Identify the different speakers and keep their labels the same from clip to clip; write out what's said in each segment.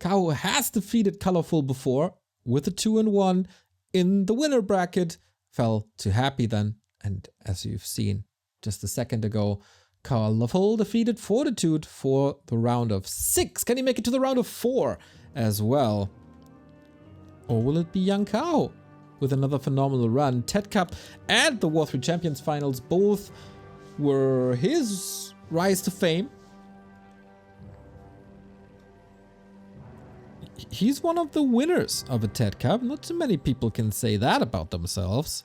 Speaker 1: Kaho has defeated Colorful before with a 2-1 in the winner bracket. Fell to Happy then. And as you've seen just a second ago, Colorful defeated Fortitude for the round of 6. Can he make it to the round of 4 as well? Or will it be young Kaho with another phenomenal run? TeD Cup and the War 3 Champions Finals both were his rise to fame. He's one of the winners of a TeD Cup. Not too many people can say that about themselves.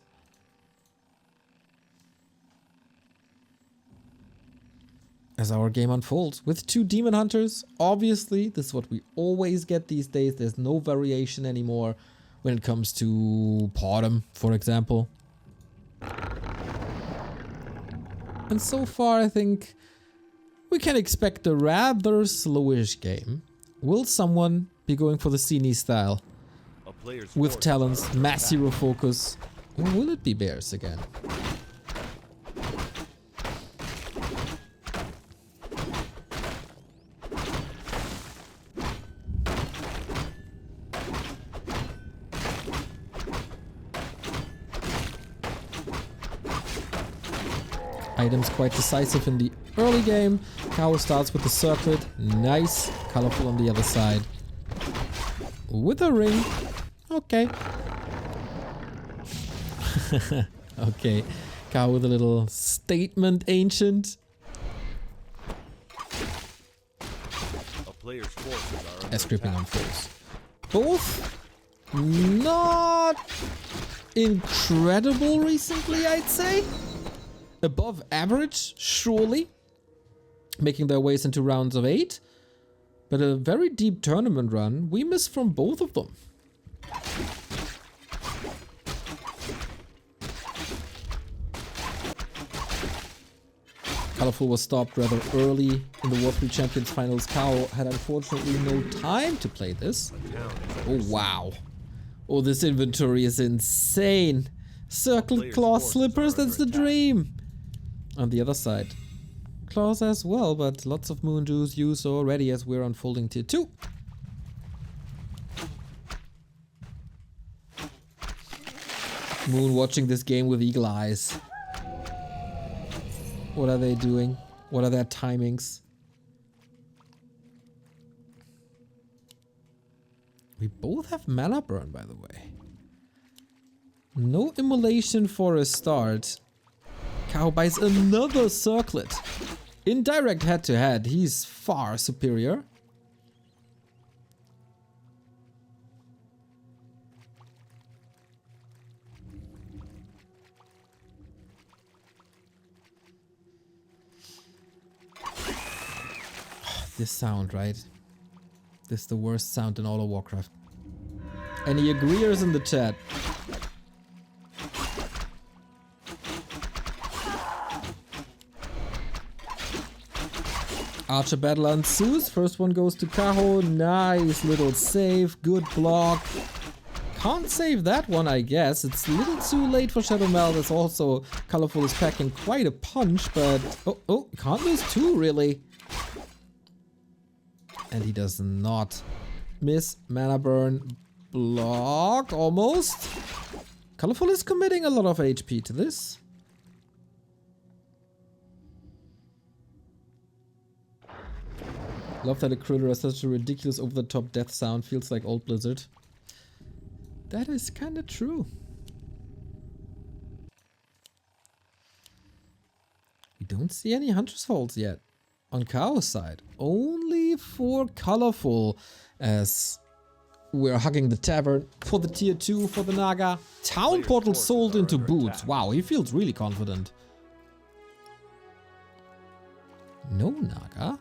Speaker 1: As our game unfolds with 2 Demon Hunters, obviously this is what we always get these days. There's no variation anymore when it comes to Podem, for example. And so far I think we can expect a rather slowish game. Will someone be going for the Cine style with talents, mass hero focus, or will it be Bears again? Items quite decisive in the early game. Kaho starts with the circlet. Nice. Colorful on the other side. With a ring. Okay. Okay. Kaho with a little statement, ancient. As gripping on foes. Both not incredible recently, I'd say. Above average, surely. Making their ways into rounds of 8. But a very deep tournament run, we miss from both of them. Colorful was stopped rather early in the War 3 Champions Finals. Kaho had unfortunately no time to play this. Oh wow. Oh, this inventory is insane. Circled claw slippers, that's the dream. On the other side, claws as well, but lots of moon juice used already as we're unfolding tier 2. Moon watching this game with eagle eyes. What are they doing? What are their timings? We both have mana burn, by the way. No immolation for a start. Kaho buys another circlet. In direct head-to-head, he's far superior. This sound, right? This is the worst sound in all of Warcraft. Any agreeers in the chat? Archer battle ensues. First one goes to Kaho. Nice little save. Good block. Can't save that one, I guess. It's a little too late for Shadow Meld. It's also Colorful is packing quite a punch, but... Oh, can't lose 2, really. And he does not miss. Mana burn. Block. Almost. Colorful is committing a lot of HP to this. Love that a critter has such a ridiculous over-the-top death sound. Feels like old Blizzard. That is kinda true. We don't see any Hunter's Falls yet. On Kaho's side. Only for Colorful. As we're hugging the tavern for the tier 2 for the Naga. Town portal sold into boots. Wow, he feels really confident. No Naga.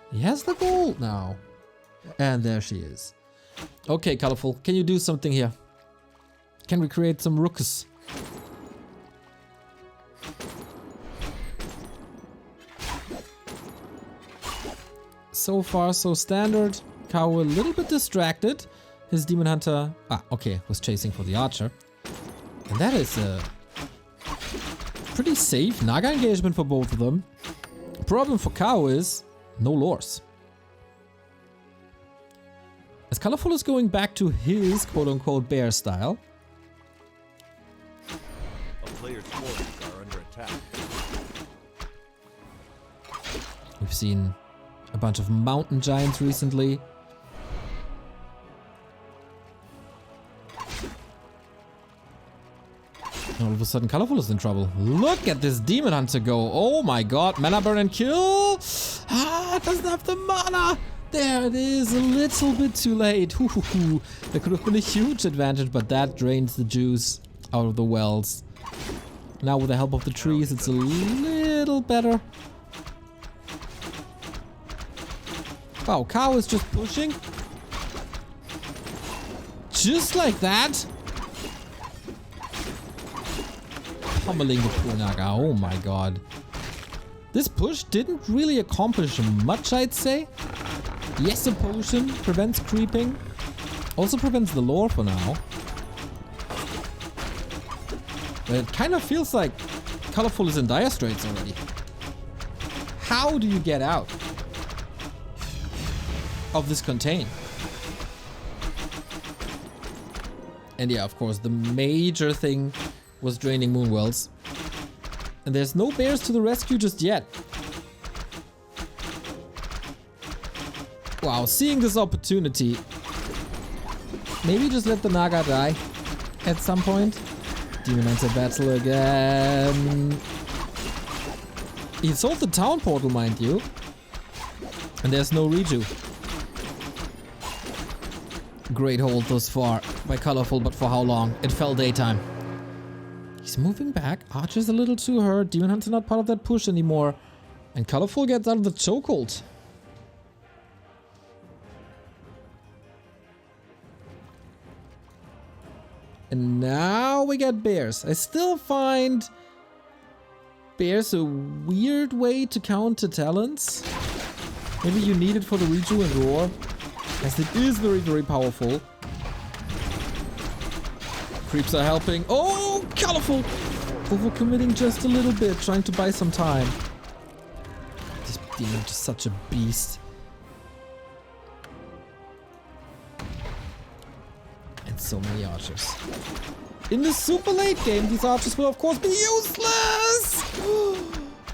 Speaker 1: He has the gold now. And there she is. Okay, Colorful, can you do something here? Can we create some rooks? So far, so standard. Kaho a little bit distracted. His Demon Hunter... was chasing for the Archer. And that is a pretty safe Naga engagement for both of them. Problem for Kaho is... no lores. As Colorful is going back to his quote-unquote bear style.
Speaker 2: A player's forces are under attack.
Speaker 1: We've seen a bunch of mountain giants recently. All of a sudden, Colorful is in trouble. Look at this Demon Hunter go. Oh my god. Mana burn and kill. Ah, it doesn't have the mana. There it is. A little bit too late. That could have been a huge advantage, but that drains the juice out of the wells. Now with the help of the trees, it's a little better. Wow, Kaho is just pushing. Just like that. Pummeling the poor Naga. Oh my god. This push didn't really accomplish much, I'd say. Yes, a potion prevents creeping. Also prevents the lore for now. But it kind of feels like Colorful is in dire straits already. How do you get out of this contain? And yeah, of course, the major thing was draining Moonwells. And there's no bears to the rescue just yet. Wow, seeing this opportunity. Maybe just let the Naga die at some point. Demon Hunter battle again. He sold the town portal, mind you. And there's no redo. Great hold thus far by Colorful, but for how long? It fell daytime. He's moving back. Archer's a little too hurt. Demon Hunter not part of that push anymore. And Colorful gets out of the chokehold. And now we get bears. I still find bears a weird way to counter talents. Maybe you need it for the redo and roar, as it is very, very powerful. Creeps are helping. Oh, Colorful! Overcommitting just a little bit, trying to buy some time. This demon is such a beast. And so many archers. In the super late game, these archers will of course be useless!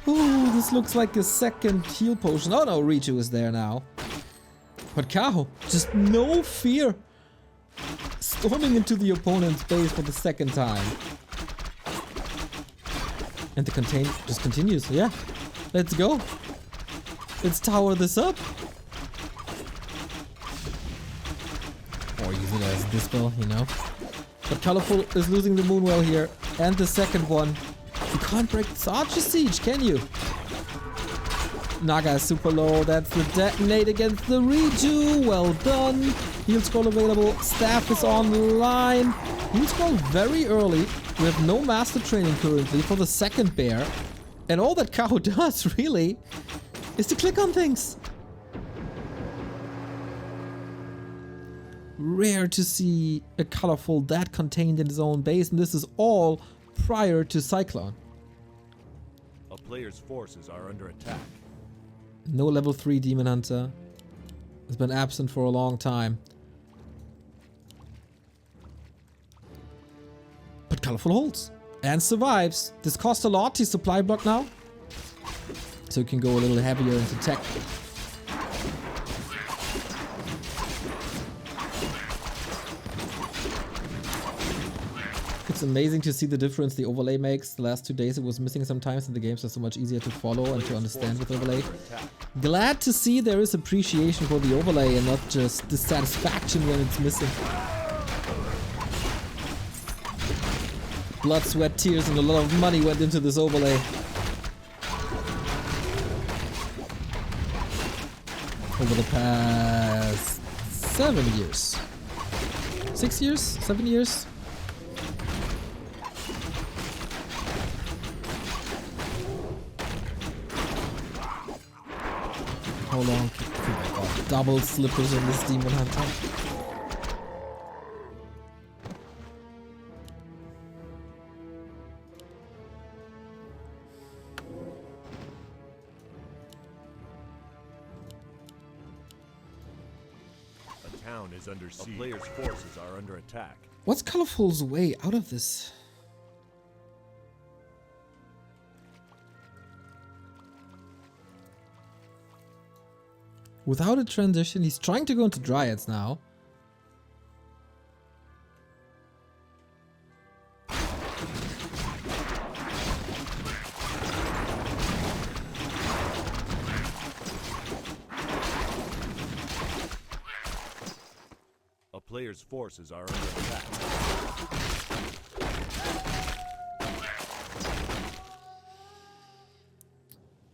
Speaker 1: Ooh, this looks like a second heal potion. Oh no, Richu is there now. But Kaho, just no fear. Storming into the opponent's base for the second time. And the contain just continues. Yeah, let's go. Let's tower this up. Or use it as a dispel, you know. But Colorful is losing the Moonwell here. And the second one. You can't break this Archer Siege, can you? Naga is super low. That's the detonate against the redo. Well done. Heal scroll available. Staff is online. Heal scroll very early. We have no master training currently for the second bear. And all that Kaho does, really, is to click on things. Rare to see a Colorful that contained in his own base. And this is all prior to Cyclone.
Speaker 2: A player's forces are under attack.
Speaker 1: No level 3 Demon Hunter. Has been absent for a long time. But Colorful holds. And survives. This cost a lot, his supply block now. So he can go a little heavier into tech. It's amazing to see the difference the overlay makes. The last 2 days it was missing sometimes and the games are so much easier to follow and to understand with overlay. Glad to see there is appreciation for the overlay and not just dissatisfaction when it's missing. Blood, sweat, tears and a lot of money went into this overlay. Over the past 7 years. 6 years? 7 years? How long? Oh, double slippers on this Demon Hunter.
Speaker 2: Town is under siege. A player's forces are under attack.
Speaker 1: What's Colorful's way out of this? Without a transition, he's trying to go into Dryads now.
Speaker 2: A player's forces are under attack.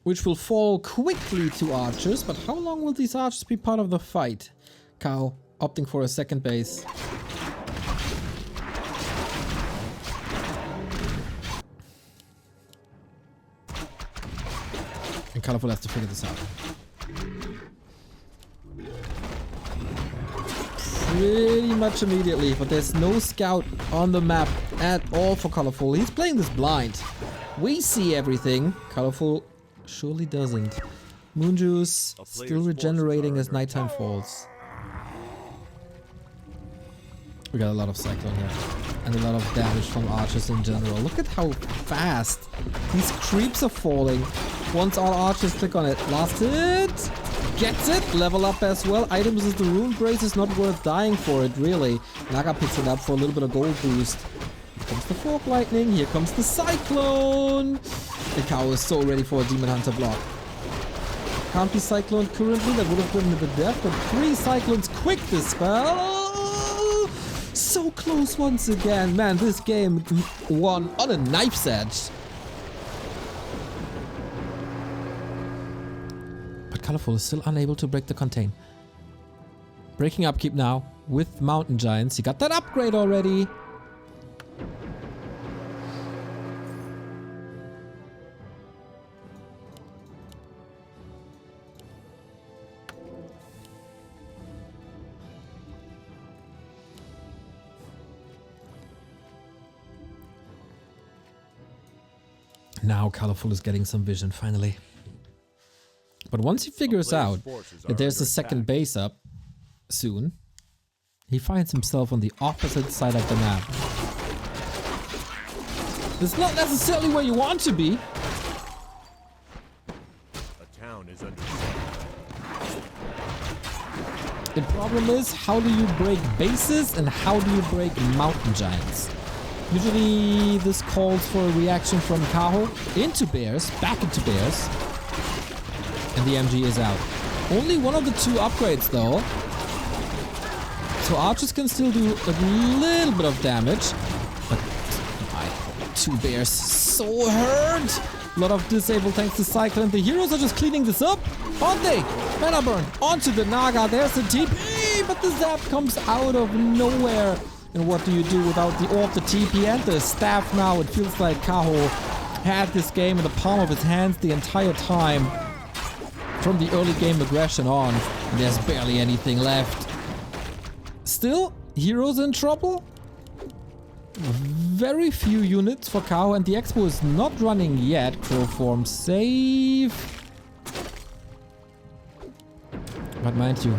Speaker 1: Which will fall quickly to archers, but how long will these archers be part of the fight? Kaho opting for a second base. And Colorful has to figure this out. Pretty much immediately, but there's no scout on the map at all for Colorful. He's playing this blind. We see everything. Colorful surely doesn't. Moonjuice still regenerating as nighttime falls. We got a lot of Cyclone here. And a lot of damage from archers in general. Look at how fast these creeps are falling. Once our archers click on it. Last hit. Gets it. Level up as well. Items is the Rune Brace is not worth dying for it, really. Naga picks it up for a little bit of gold boost. Here comes the Fork Lightning. Here comes the Cyclone. The Kaho is so ready for a Demon Hunter block. Can't be Cyclone currently. That would have been the death. But 3 Cyclones quick dispel. So close once again. Man, this game won on a knife's edge. But Colorful is still unable to break the contain. Breaking upkeep now with Mountain Giants. He got that upgrade already. Now Colorful is getting some vision, finally. But once he figures out that there's a second base up soon, he finds himself on the opposite side of the map. It's not necessarily where you want to be.
Speaker 2: A town is under siege.
Speaker 1: The problem is, how do you break bases and how do you break Mountain Giants? Usually this calls for a reaction from Kaho into bears, back into bears. And the MG is out. Only one of the 2 upgrades though. So archers can still do a little bit of damage. But my 2 bears so hurt. A lot of disable thanks to Cyclone. The heroes are just cleaning this up, aren't they? Mana burn onto the Naga. There's the TP, but the zap comes out of nowhere. And what do you do without the orb, the TP, and the staff now? It feels like Kaho had this game in the palm of his hands the entire time. From the early game aggression on, there's barely anything left. Still, heroes in trouble. Very few units for Kaho, and the Expo is not running yet. Crow form safe. But mind you,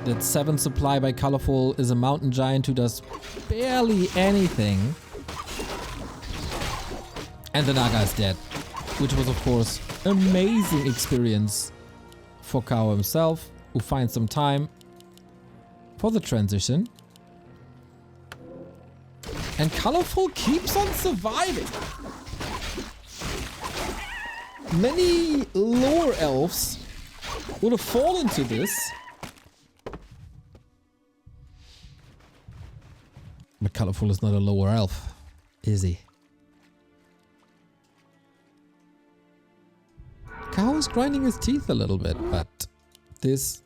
Speaker 1: that 7 supply by Colorful is a Mountain Giant who does barely anything. And the Naga is dead. Which was, of course, amazing experience for Kaho himself, who finds some time for the transition. And Colorful keeps on surviving. Many lower elves would have fallen to this. But Colorful is not a lower elf, is he? Kaho is grinding his teeth a little bit, but this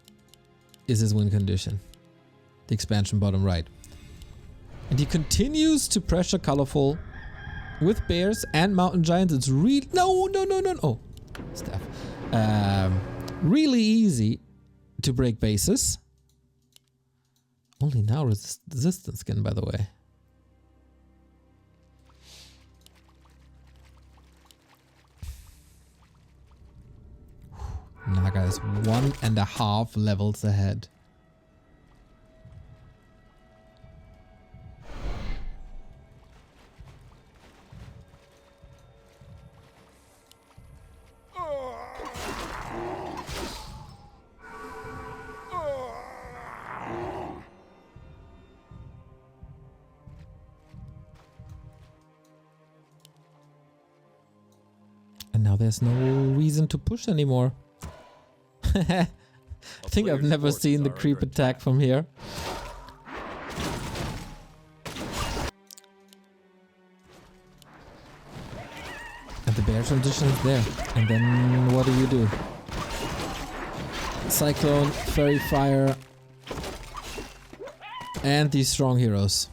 Speaker 1: is his win condition. The expansion bottom right. And he continues to pressure Colorful with bears and Mountain Giants. It's really... No. Oh, staff. Really easy to break bases. Only now resistance skin, by the way. Naga is 1.5 levels ahead. Now there's no reason to push anymore. I think I've never seen the creep attack from here. And the bear transition is there. And then what do? Cyclone, Fairy Fire, and these strong heroes.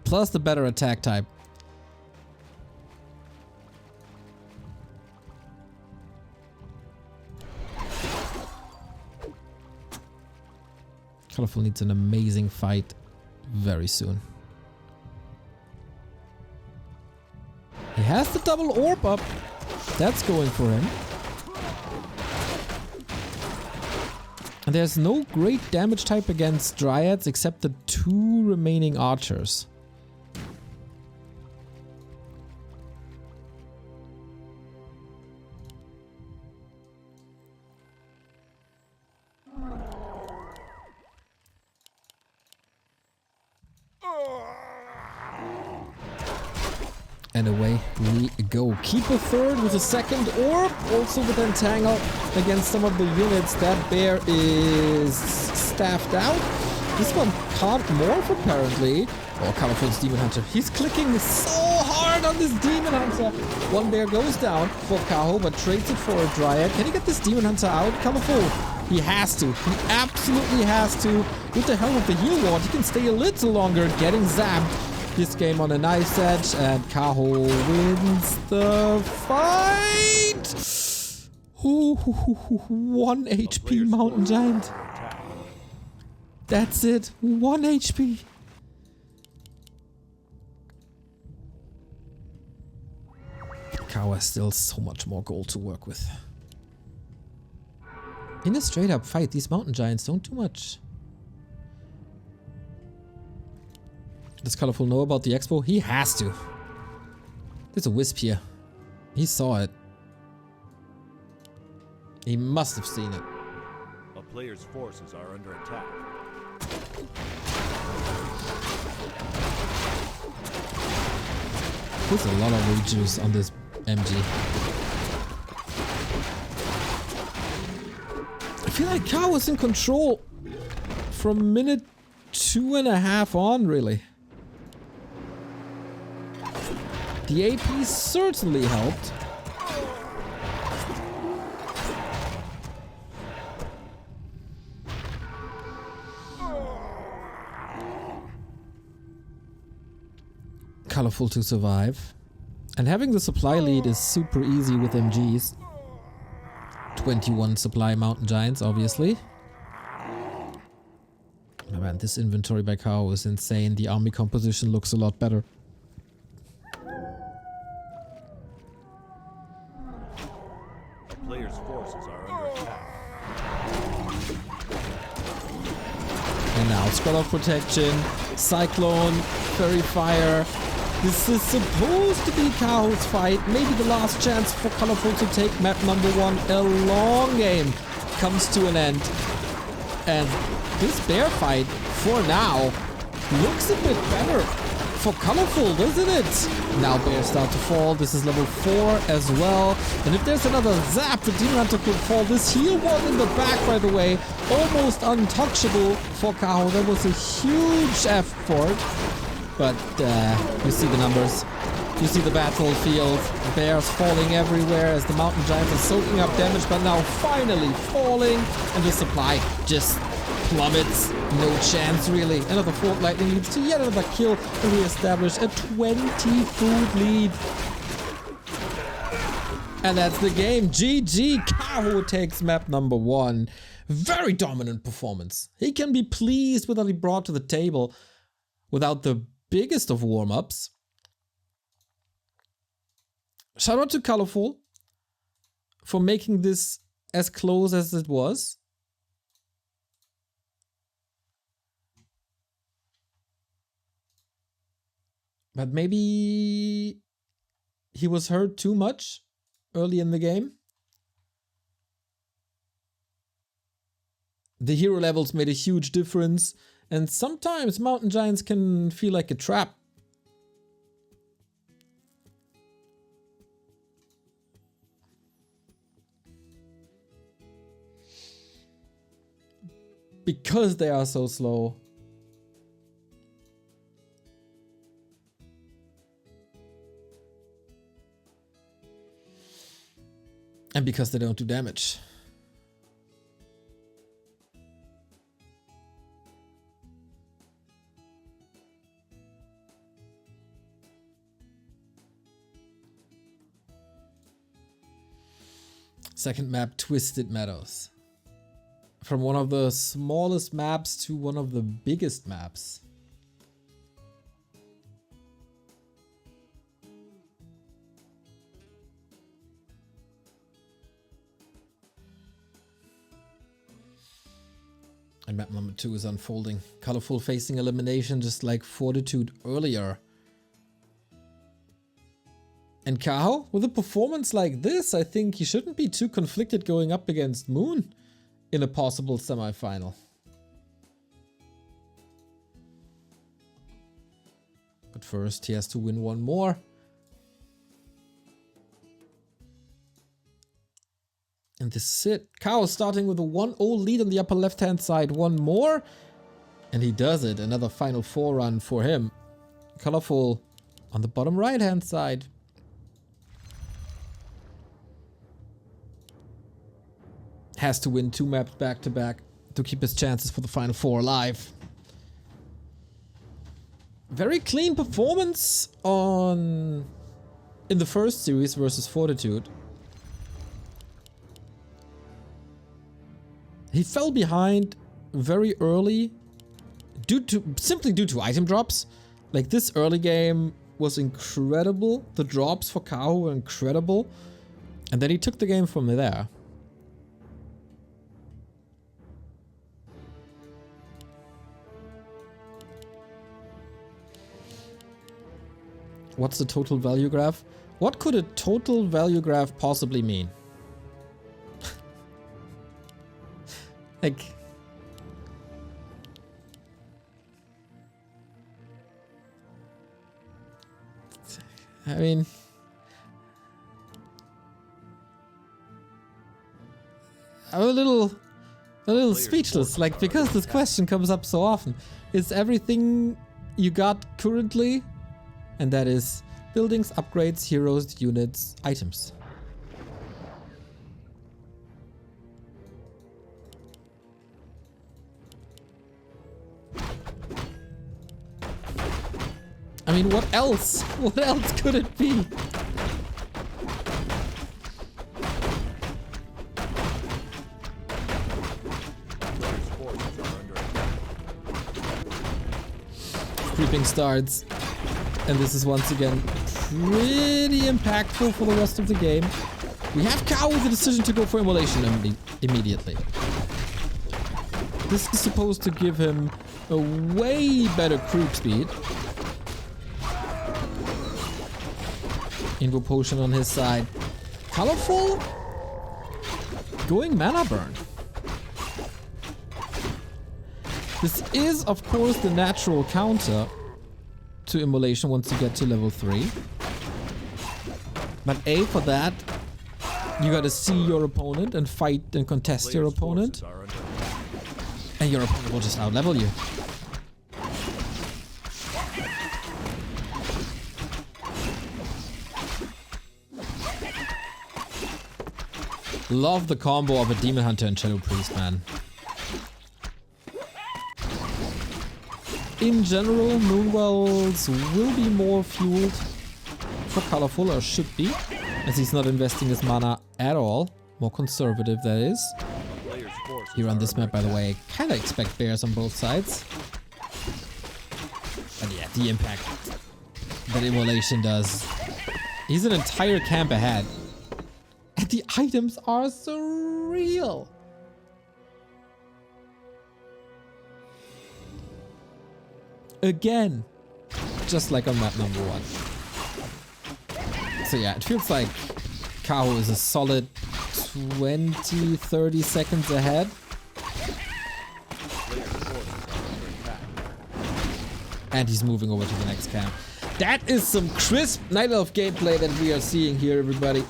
Speaker 1: Plus the better attack type. Colorful needs an amazing fight very soon. He has the double orb up. That's going for him. And there's no great damage type against Dryads except the 2 remaining archers. And away we go. Keep a third with a second orb, also with Entangle against some of the units. That bear is staffed out. This one can't morph apparently. Oh, Colorful's Demon Hunter. He's clicking so hard on this Demon Hunter. One bear goes down for Kaho, but trades it for a Dryad. Can he get this Demon Hunter out? Colorful. He has to. He absolutely has to. With the help of the heal ward, he can stay a little longer, getting zapped. This game on a nice edge, and Kaho wins the fight! Ooh, 1 HP Mountain Giant. That's it, 1 HP. Kaho has still so much more gold to work with. In a straight up fight, these Mountain Giants don't do much. Does Colorful know about the expo? He has to. There's a wisp here. He saw it. He must have seen it.
Speaker 2: A player's forces are under attack.
Speaker 1: There's a lot of rejuice on this MG. I feel like Kaho was in control from minute 2.5 on, really. The AP certainly helped. Colorful to survive. And having the supply lead is super easy with MGs. 21 supply Mountain Giants, obviously. Oh man, this inventory by Kaho is insane. The army composition looks a lot better.
Speaker 2: Players' forces are under attack.
Speaker 1: And now Spell of Protection, Cyclone, Fairy Fire. This is supposed to be Kaho's fight. Maybe the last chance for Colorful to take map number 1. A long game comes to an end. And this bear fight, for now, looks a bit better for Colorful, doesn't it? Now bears start to fall. This is level 4 as well. And if there's another zap, the Demon Hunter could fall. This heal wall in the back, by the way, almost untouchable for Kaho. That was a huge effort. But you see the numbers. You see the battlefield. Bears falling everywhere as the Mountain Giants are soaking up damage, but now finally falling. And the supply just plummets. No chance, really. Another Fort Lightning leads to yet another kill, and we establish a 20 food lead. And that's the game. GG. Kaho takes map number 1. Very dominant performance. He can be pleased with what he brought to the table without the biggest of warm-ups. Shout out to Colorful for making this as close as it was. But maybe he was hurt too much early in the game. The hero levels made a huge difference, and sometimes Mountain Giants can feel like a trap. because they are so slow. And because they don't do damage. Second map, Twisted Meadows. From one of the smallest maps to one of the biggest maps. And map number 2 is unfolding. Colorful facing elimination just like Fortitude earlier. And Kaho, with a performance like this, I think he shouldn't be too conflicted going up against Moon in a possible semi-final. But first, he has to win one more. And this is it. Kaho starting with a 1-0 lead on the upper left-hand side. One more. And he does it. Another Final Four run for him. Colorful on the bottom right-hand side. Has to win 2 maps back-to-back to keep his chances for the Final Four alive. Very clean performance in the first series versus Fortitude. He fell behind very early simply due to item drops. Like, this early game was incredible. The drops for Kaho were incredible. And then he took the game from there. What's the total value graph? What could a total value graph possibly mean? Like, I mean, I'm a little speechless, like, because this question comes up so often. Is everything you got currently? And that is buildings, upgrades, heroes, units, items. I mean, what else? What else could it be? Creeping starts. And this is once again pretty impactful for the rest of the game. We have Kaho with the decision to go for immolation immediately. This is supposed to give him a way better creep speed. Invo potion on his side. Colorful? Going mana burn. This is, of course, the natural counter to immolation once you get to level 3. But for that, you gotta see your opponent and fight and contest your opponent. And your opponent will just outlevel you. Love the combo of a Demon Hunter and Shadow Priest, man. In general, Moonwells will be more fueled for Colorful, or should be, as he's not investing his mana at all. More conservative, that is. Here on this map, by the way, I kind of expect bears on both sides. But yeah, the impact that immolation does. He's an entire camp ahead. And the items are surreal. Again, just like on map number 1. So yeah, it feels like Kaho is a solid 20-30 seconds ahead. And he's moving over to the next camp. That is some crisp Night Elf gameplay that we are seeing here, everybody.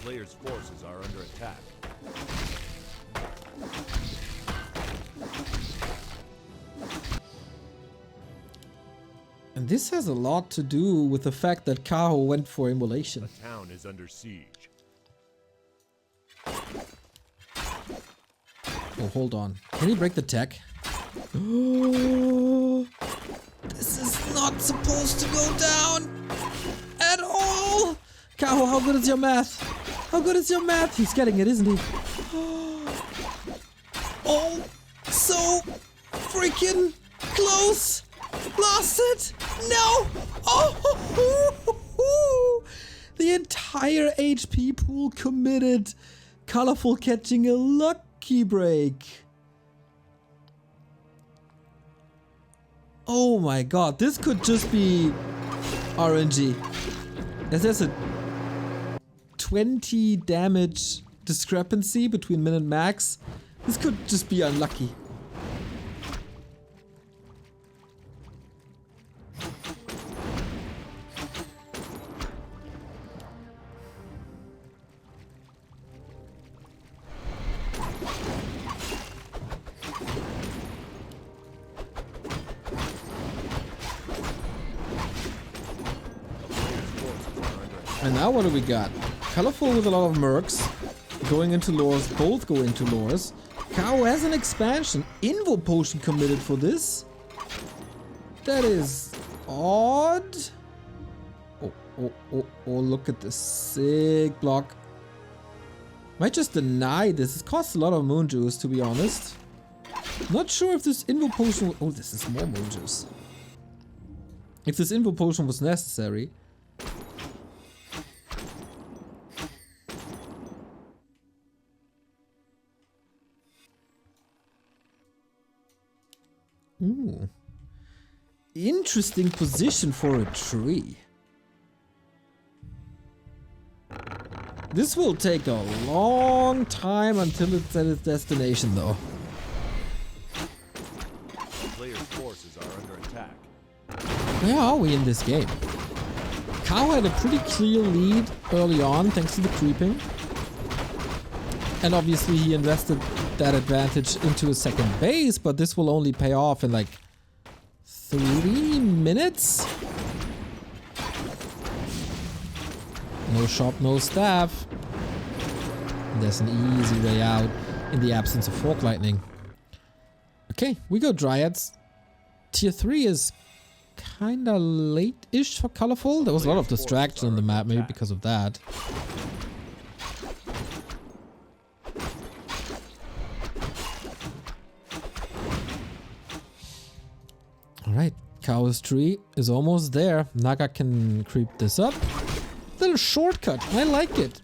Speaker 2: player's forces are under attack.
Speaker 1: And this has a lot to do with the fact that Kaho went for immolation.
Speaker 2: The town is under siege.
Speaker 1: Oh, hold on. Can he break the tech? This is not supposed to go down at all. Kaho, how good is your math? How good is your math? He's getting it, isn't he? Oh, so freaking close. Lost it. No. Oh, the entire HP pool committed. Colorful catching a lucky break. Oh my god, this could just be RNG. As there's a 20 damage discrepancy between min and max, this could just be unlucky. And now what do we got? Colorful with a lot of mercs. Going into lures. Both go into lures. Kaho has an expansion. Invo potion committed for this. That is odd. Oh, look at this sick block. Might just deny this. It costs a lot of moon juice, to be honest. Not sure if this invo potion... Oh, this is more moon juice. If this invo potion was necessary. Ooh. Interesting position for a tree. This will take a long time until it's at its destination, though.
Speaker 2: The player's forces are under attack.
Speaker 1: Where are we in this game? Kaho had a pretty clear lead early on, thanks to the creeping. And obviously he invested that advantage into a second base, but this will only pay off in like 3 minutes. No shop, no staff. And there's an easy way out in the absence of Fork Lightning. Okay, we go Dryads. Tier 3 is kinda late-ish for Colorful. There was a lot of distraction on the map, maybe because of that. Alright, Kaho's tree is almost there. Naga can creep this up. Little shortcut, I like it.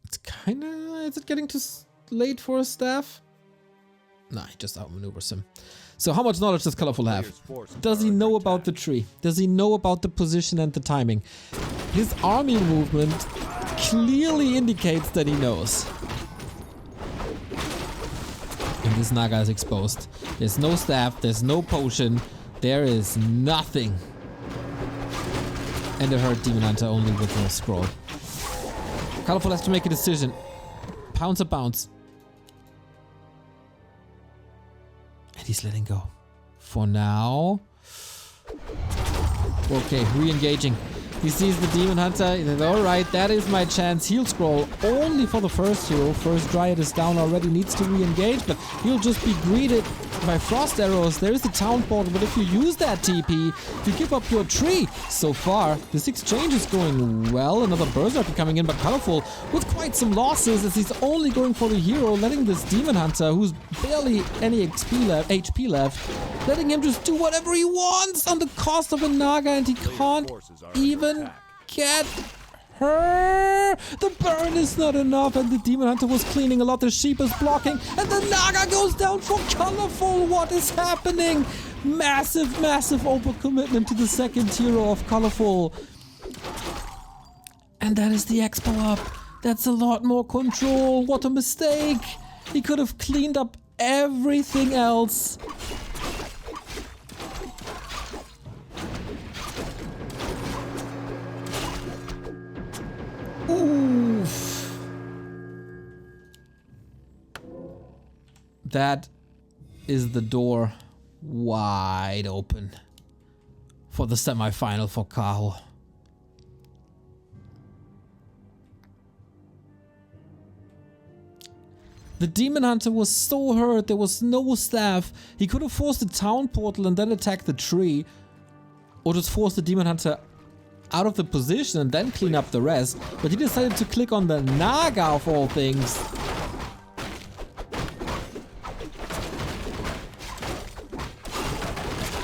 Speaker 1: It's kinda... Is it getting too late for a staff? Nah, he just outmaneuvers him. So how much knowledge does Colorful have? Does he know about the tree? Does he know about the position and the timing? His army movement clearly indicates that he knows. And this Naga is exposed. There's no staff, there's no potion, there is nothing. And it hurt Demon Hunter only with a scroll. Colorful has to make a decision. Pounce or bounce. And he's letting go. For now. Okay, re-engaging. He sees the Demon Hunter. He says, alright, that is my chance. He'll scroll only for the first hero. First Dryad is down already, needs to re-engage, but he'll just be greeted by frost arrows. There is the town portal, but if you use that TP, you give up your tree. So far, this exchange is going well. Another Berserker coming in, but Colorful with quite some losses as he's only going for the hero, letting this Demon Hunter, who's barely any HP left, letting him just do whatever he wants on the cost of a Naga, and he can't even get her. The burn is not enough, and the Demon Hunter was cleaning a lot. The sheep is blocking, and the Naga goes down for Colorful. What is happening? Massive overcommitment to the second hero of Colorful. And that is the Expo up. That's a lot more control. What a mistake. He could have cleaned up everything else. Oof. That is the door wide open for the semi-final for Kaho. The Demon Hunter was so hurt, there was no staff. He could have forced the town portal and then attacked the tree. Or just force the Demon Hunter out of the position and then clean up the rest. But he decided to click on the Naga of all things.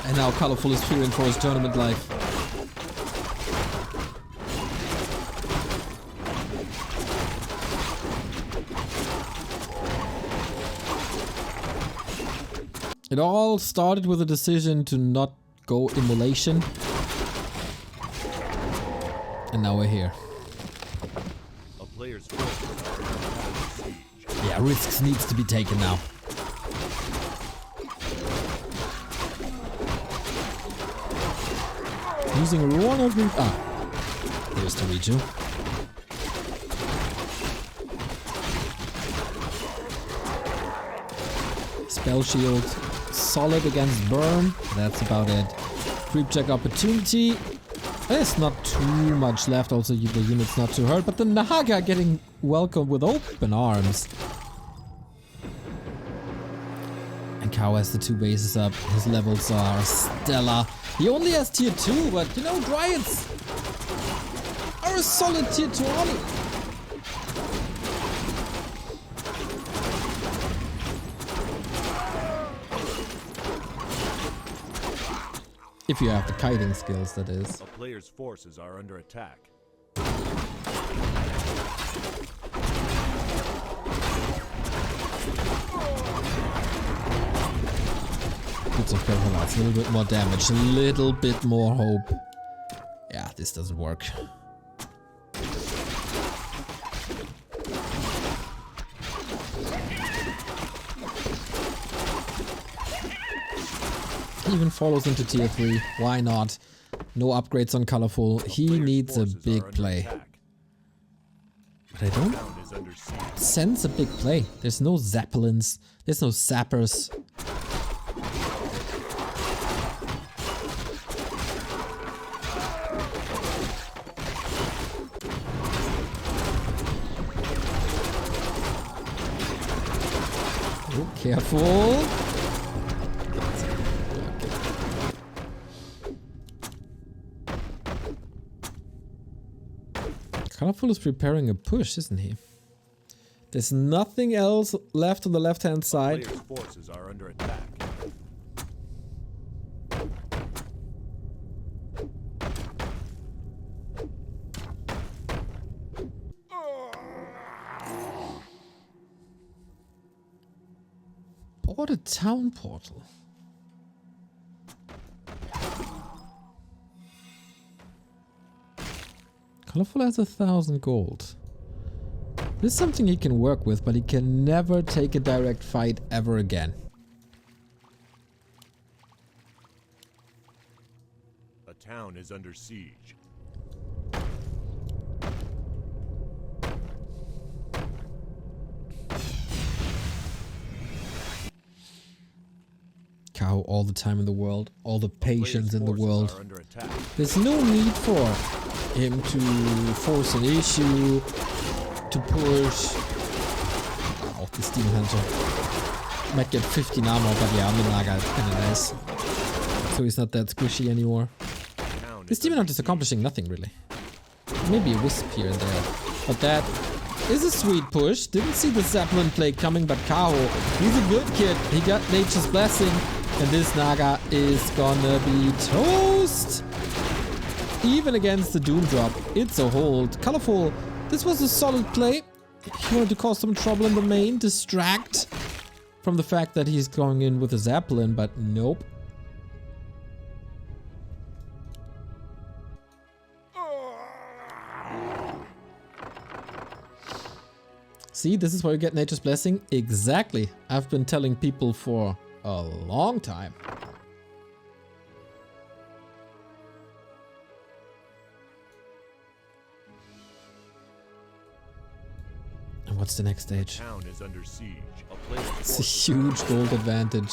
Speaker 1: And now Colorful is fearing for his tournament life. It all started with a decision to not go immolation. And now we're here.
Speaker 2: A player's forces are under siege.
Speaker 1: Yeah, risks needs to be taken now. Using one of the... Ah, there's the Riju. Spell shield, solid against burn. That's about it. Creep check opportunity. There's not too much left. Also, the unit's not too hurt, but the Naga getting welcomed with open arms. And Kaho has the 2 bases up. His levels are stellar. He only has tier 2, but you know, Dryads are a solid tier 2 army. If you have the kiting skills, that is.
Speaker 2: A player's forces are under attack.
Speaker 1: Boots of Perhalas, a little bit more damage, a little bit more hope. Yeah, this doesn't work. Even follows into tier 3. Why not? No upgrades on Colorful. He needs a big play. But I don't sense a big play. There's no Zeppelins. There's no Zappers. Oh, careful. Colorful is preparing a push, isn't he? There's nothing else left on the left-hand side.
Speaker 2: Player's forces are under attack.
Speaker 1: Bought a town portal. Colorful has 1,000 gold. This is something he can work with, but he can never take a direct fight ever again.
Speaker 2: A town is under siege.
Speaker 1: Kaho all the time in the world, all the patience in the
Speaker 2: Player's
Speaker 1: world.
Speaker 2: forces are under attack.
Speaker 1: There's no need for him to force an issue, to push. Oh, this Demon Hunter might get 15 armor, but yeah, Minaga is kinda nice. So he's not that squishy anymore. This Demon Hunter is accomplishing nothing really. Maybe a wisp here and there. But that is a sweet push. Didn't see the Zeppelin play coming, but Kaho, he's a good kid. He got Nature's Blessing, and this Naga is gonna be toast. Even against the Doom Drop, it's a hold. Colorful, this was a solid play. He wanted to cause some trouble in the main, distract from the fact that he's going in with a Zeppelin, but nope. See, this is where you get Nature's Blessing. Exactly. I've been telling people for a long time. What's the next stage?
Speaker 2: Town is under siege. A player's
Speaker 1: It's a
Speaker 2: forces
Speaker 1: huge gold advantage.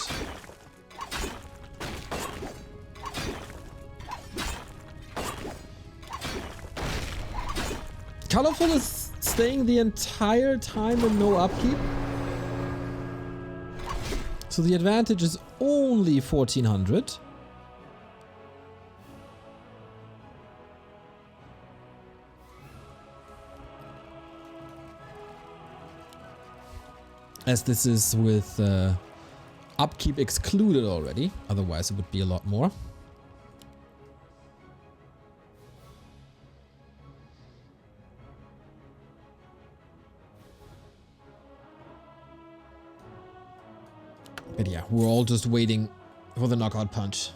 Speaker 1: Colorful is staying the entire time with no upkeep. So the advantage is only 1400. As this is with upkeep excluded already, otherwise it would be a lot more. But yeah, we're all just waiting for the knockout punch.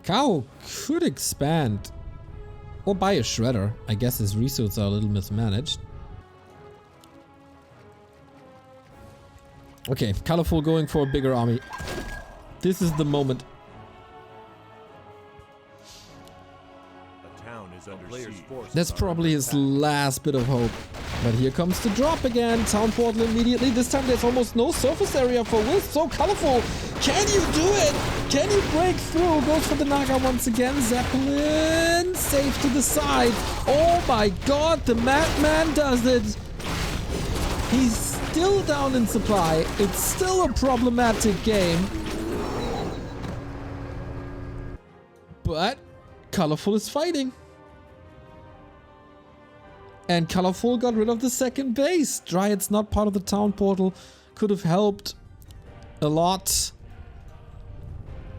Speaker 1: Kaho could expand or buy a shredder. I guess his resources are a little mismanaged. Okay, Colorful going for a bigger army. This is the moment.
Speaker 2: A town is under siege.
Speaker 1: That's probably his last bit of hope. But here comes the drop again. Town portal immediately. This time there's almost no surface area for Wisp. So Colorful, can you do it? Can you break through? Goes for the Naga once again. Zeppelin safe to the side. Oh my god, the Madman does it. He's still down in supply. It's still a problematic game. But Colorful is fighting. And Colorful got rid of the second base. Dryad's not part of the town portal. Could have helped a lot.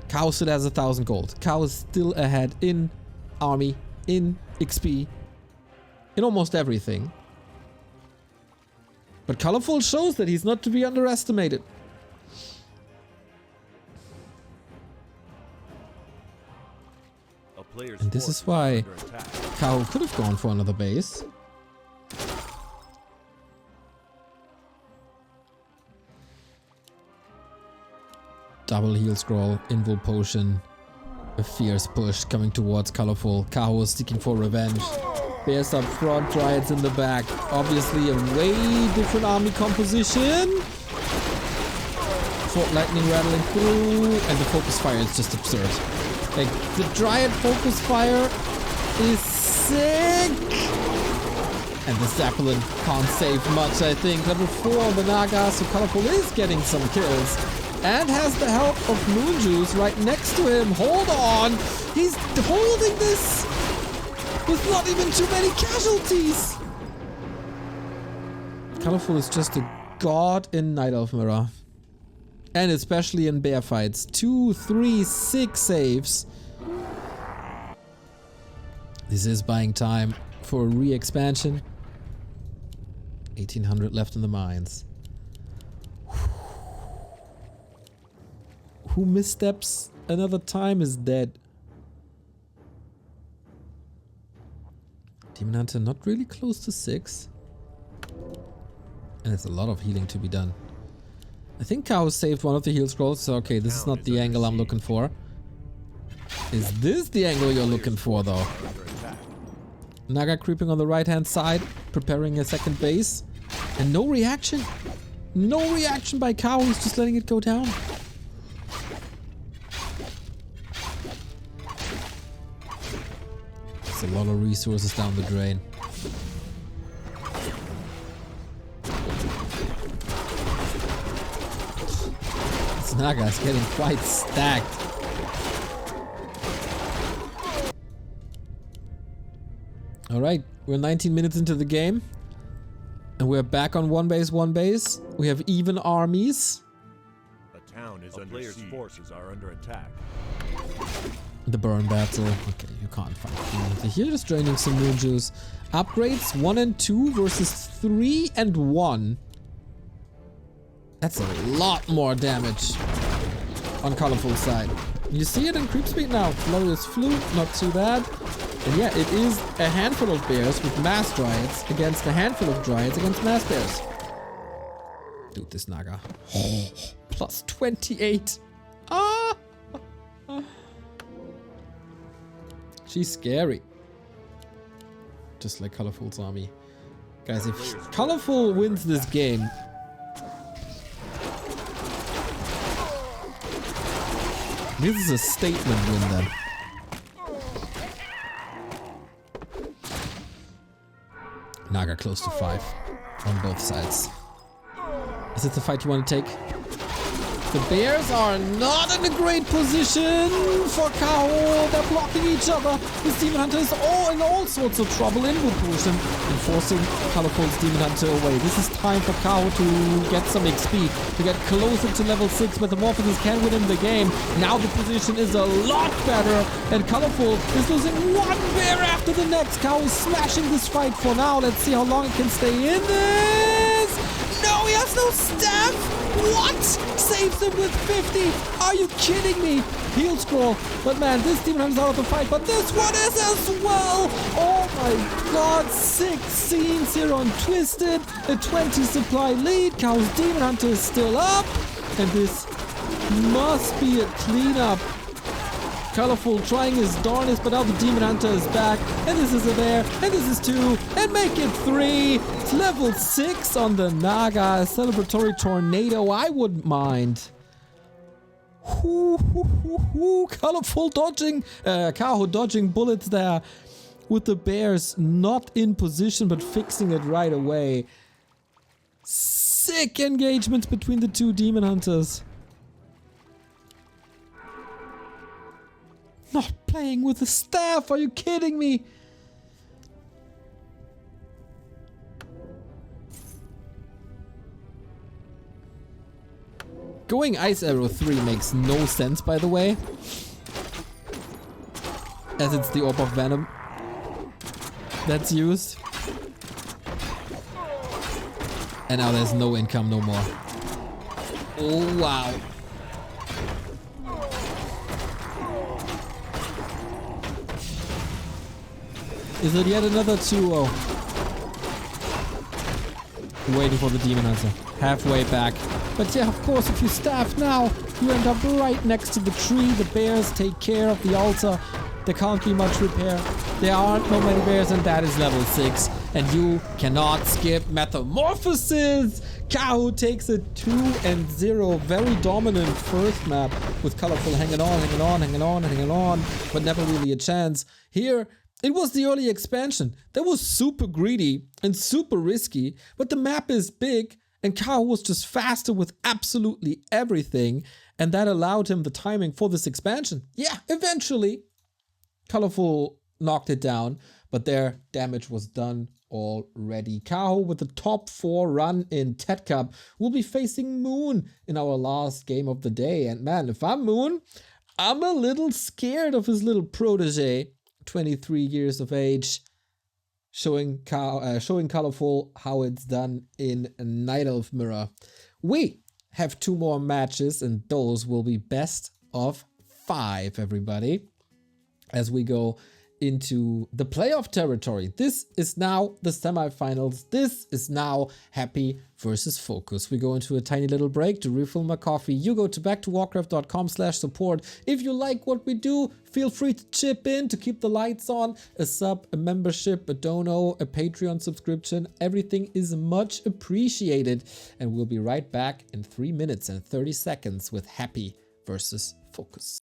Speaker 1: Kaho still has 1,000 gold. Kaho is still ahead in army, in XP, in almost everything. But Colorful shows that he's not to be underestimated. And this is why Kaho could have gone for another base. Double heal scroll, invul potion, a fierce push coming towards Colorful. Kaho is seeking for revenge. Bears up front, Dryads in the back. Obviously a way different army composition. Fort Lightning rattling through, and the focus fire is just absurd. Like, the Dryad focus fire is sick. And the Zeppelin can't save much, I think. Level 4 on the Naga, so Colorful is getting some kills. And has the help of Moonjuice right next to him. Hold on! He's holding this with not even too many casualties! Colorful is just a god in Night Elf Mirror. And especially in bear fights. 2, 3, 6 saves. This is buying time for a re-expansion. 1800 left in the mines. Who missteps another time is dead. Demon Hunter not really close to 6. And it's a lot of healing to be done. I think Kaho saved one of the heal scrolls, so okay, this is not the angle I'm looking for. Is this the angle you're looking for, though? Naga creeping on the right-hand side, preparing a second base. And no reaction. No reaction by Kaho, he's just letting it go down. It's a lot of resources down the drain. This Naga is getting quite stacked. Alright, we're 19 minutes into the game. And we're back on one base. We have even armies.
Speaker 2: A town is under siege. Player's forces are under attack.
Speaker 1: The burn battle. Okay, you can't fight. Here just draining some moon juice. Upgrades 1 and 2 versus 3 and 1. That's a lot more damage on Colorful side. You see it in creep speed now. Glorious Flute, not too bad. And yeah, it is a handful of bears with mass Dryads against a handful of Dryads against mass bears. Dude, this Naga. Oh, plus 28. Ah! She's scary. just like Colorful's army. Guys, if Colorful wins this game, this is a statement win then. Naga close to 5 on both sides. Is it the fight you want to take? The bears are not in a great position for Kaho. They're blocking each other. This Demon Hunter is in all sorts of trouble in wood position, enforcing Colorful's Demon Hunter away. This is time for Kaho to get some XP, to get closer to level 6. Metamorphosis can win him the game. Now the position is a lot better, and Colorful is losing one bear after the next. Kaho is smashing this fight for now. Let's see how long it can stay in this. No, he has no staff. What? Saves him with 50. Are you kidding me? Heal scroll. But man, this Demon Hunter's out of the fight. But this one is as well. Oh my god. 6 scenes here on Twisted. A 20 supply lead. Kaho's Demon Hunter is still up. And this must be a cleanup. Colorful trying his darnest, but now the Demon Hunter is back. And this is a bear. And this is 2. And make it 3. It's level 6 on the Naga. A celebratory tornado. I wouldn't mind. Colorful dodging. Kaho dodging bullets there. With the bears not in position, but fixing it right away. Sick engagement between the 2 Demon Hunters. Not playing with the staff, are you kidding me? Going Ice Arrow 3 makes no sense, by the way. As it's the Orb of Venom that's used. And now there's no income no more. Oh wow. Is it yet another 2-0? Waiting for the Demon Hunter. Halfway back. But yeah, of course, if you staff now, you end up right next to the tree. The bears take care of the altar. There can't be much repair. There aren't no many bears, and that is level 6. And you cannot skip Metamorphosis! Kaho takes a 2-0. Very dominant first map with Colorful hanging on, but never really a chance. Here, it was the early expansion that was super greedy and super risky, but the map is big and Kaho was just faster with absolutely everything, and that allowed him the timing for this expansion. Yeah, eventually, Colorful knocked it down, but their damage was done already. Kaho with the top 4 run in TeD Cup will be facing Moon in our last game of the day, and man, if I'm Moon, I'm a little scared of his little protege. 23 years of age, showing Colorful how it's done in Night Elf Mirror. We have 2 more matches, and those will be best of 5, everybody, as we go into the playoff territory. This is now the semifinals. This is now Happy versus Focus. We go into a tiny little break to refill my coffee. You go to backtowarcraft.com/support. If you like what we do, feel free to chip in to keep the lights on. A sub, a membership, a dono, a Patreon subscription. Everything is much appreciated. And we'll be right back in 3 minutes and 30 seconds with Happy versus Focus.